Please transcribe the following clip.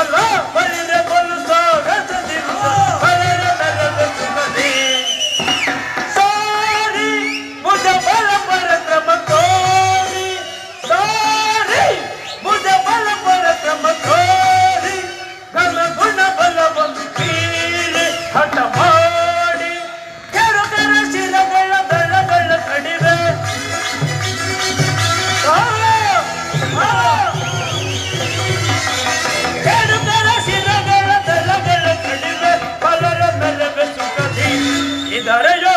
ಬಲ ಬಳಿರೆ ಬಲು ಸಾಗಸದಿಂದ ಬಲರ ನರದ ಸುಮದಿ ಸಾರಿ ಮುಜ ಬಲ ಪರಕ್ರಮ ತೋರಿ ಸಾರಿ ಮುಜ ಬಲ ಪರಕ್ರಮ ತೋರಿ ಘನ ಗುಣ ಬಲವನ್ನು ಬೀರಿ ಹಠ ಮಾಡಿ ಕೆರುಕರ ಶಿರಗಳ ದಳಗಳ ಕಡಿವೆ ಕೆರುಕರ ಶಿರಗಳ ದಳಗಳ ಕಡಿವೆ ಬಲರ ಮೆಲುವೆ ಸುಖದಿ ಇದರೆಯೋ